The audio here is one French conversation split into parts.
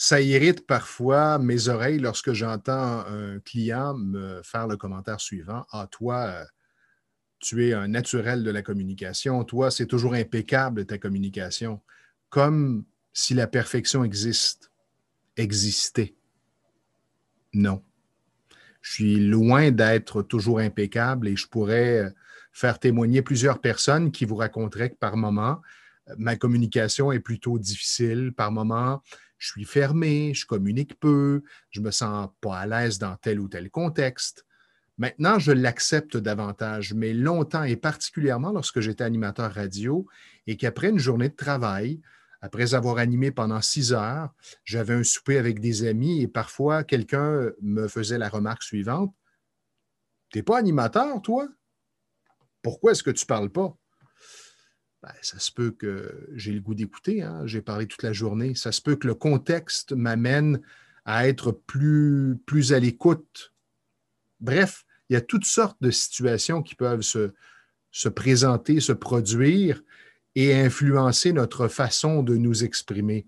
ça irrite parfois mes oreilles lorsque j'entends un client me faire le commentaire suivant. Ah, toi, tu es un naturel de la communication. Toi, c'est toujours impeccable ta communication. Comme si la perfection existait. Non. Je suis loin d'être toujours impeccable et je pourrais faire témoigner plusieurs personnes qui vous raconteraient que par moment, ma communication est plutôt difficile. Par moment, je suis fermé, je communique peu, je ne me sens pas à l'aise dans tel ou tel contexte. Maintenant, je l'accepte davantage, mais longtemps et particulièrement lorsque j'étais animateur radio et qu'après une journée de travail, après avoir animé pendant 6 heures, j'avais un souper avec des amis et parfois quelqu'un me faisait la remarque suivante. T'es pas animateur, toi? Pourquoi est-ce que tu parles pas? Ben, ça se peut que j'ai le goût d'écouter, hein? J'ai parlé toute la journée. Ça se peut que le contexte m'amène à être plus à l'écoute. Bref, il y a toutes sortes de situations qui peuvent se présenter, se produire et influencer notre façon de nous exprimer.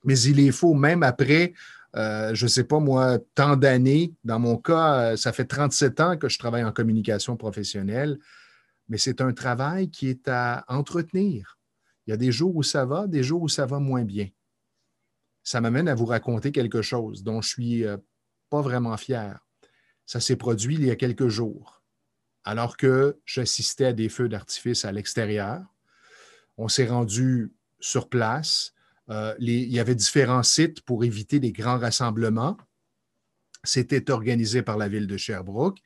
Mais il est faux, même après, je ne sais pas moi, tant d'années, dans mon cas, ça fait 37 ans que je travaille en communication professionnelle, mais c'est un travail qui est à entretenir. Il y a des jours où ça va, des jours où ça va moins bien. Ça m'amène à vous raconter quelque chose dont je suis pas vraiment fier. Ça s'est produit il y a quelques jours, alors que j'assistais à des feux d'artifice à l'extérieur. On s'est rendu sur place. Il y avait différents sites pour éviter des grands rassemblements. C'était organisé par la ville de Sherbrooke.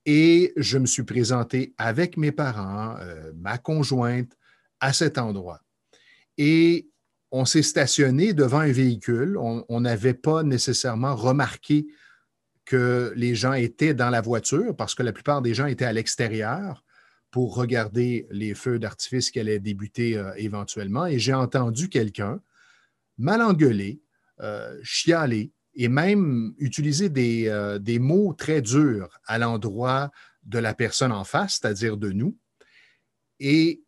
Et je me suis présenté avec mes parents, ma conjointe, à cet endroit. Et on s'est stationné devant un véhicule. On n'avait pas nécessairement remarqué que les gens étaient dans la voiture parce que la plupart des gens étaient à l'extérieur pour regarder les feux d'artifice qui allaient débuter éventuellement. Et j'ai entendu quelqu'un mal engueuler, chialer et même utiliser des mots très durs à l'endroit de la personne en face, c'est-à-dire de nous. Et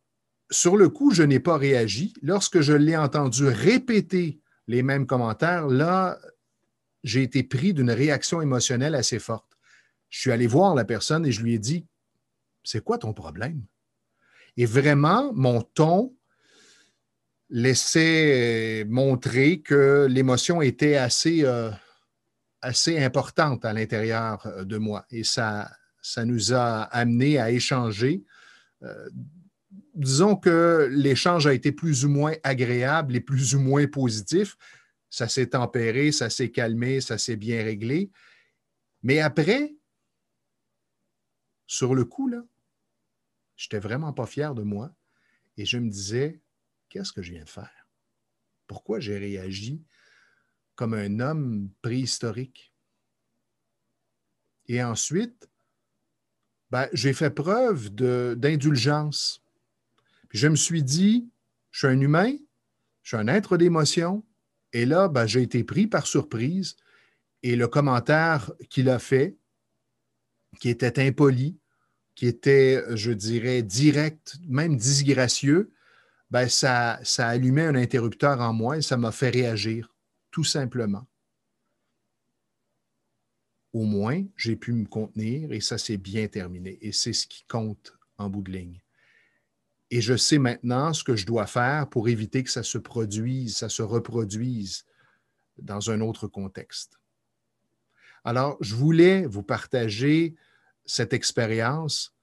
sur le coup, je n'ai pas réagi. Lorsque je l'ai entendu répéter les mêmes commentaires, là, j'ai été pris d'une réaction émotionnelle assez forte. Je suis allé voir la personne et je lui ai dit, c'est quoi ton problème? Et vraiment, mon ton laissait montrer que l'émotion était assez importante à l'intérieur de moi. Et ça nous a amené à échanger. Euh, Disons que l'échange a été plus ou moins agréable et plus ou moins positif. Ça s'est tempéré, ça s'est calmé, ça s'est bien réglé. Mais après, sur le coup, là, je n'étais vraiment pas fier de moi et je me disais, qu'est-ce que je viens de faire? Pourquoi j'ai réagi comme un homme préhistorique? Et ensuite, ben, j'ai fait preuve d'indulgence. Puis je me suis dit, je suis un humain, je suis un être d'émotion, et là, ben, j'ai été pris par surprise, et le commentaire qu'il a fait, qui était impoli, qui était, je dirais, direct, même disgracieux, ben, ça allumait un interrupteur en moi et ça m'a fait réagir, tout simplement. Au moins, j'ai pu me contenir et ça s'est bien terminé. Et c'est ce qui compte en bout de ligne. Et je sais maintenant ce que je dois faire pour éviter que ça se produise, ça se reproduise dans un autre contexte. Alors, je voulais vous partager cette expérience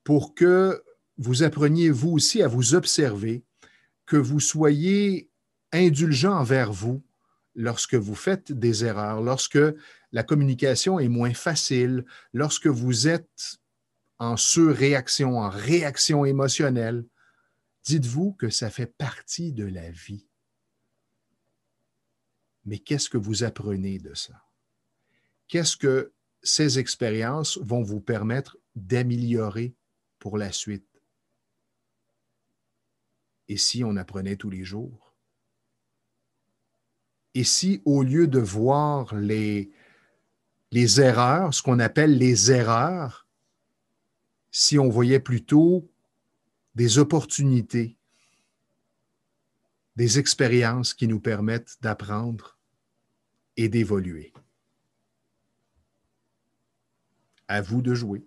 pour que vous appreniez vous aussi à vous observer, que vous soyez indulgent envers vous lorsque vous faites des erreurs, lorsque la communication est moins facile, lorsque vous êtes en surréaction, en réaction émotionnelle. Dites-vous que ça fait partie de la vie. Mais qu'est-ce que vous apprenez de ça? Qu'est-ce que ces expériences vont vous permettre d'améliorer pour la suite? Et si on apprenait tous les jours? Et si, au lieu de voir les erreurs, ce qu'on appelle les erreurs, si on voyait plutôt des opportunités, des expériences qui nous permettent d'apprendre et d'évoluer. À vous de jouer.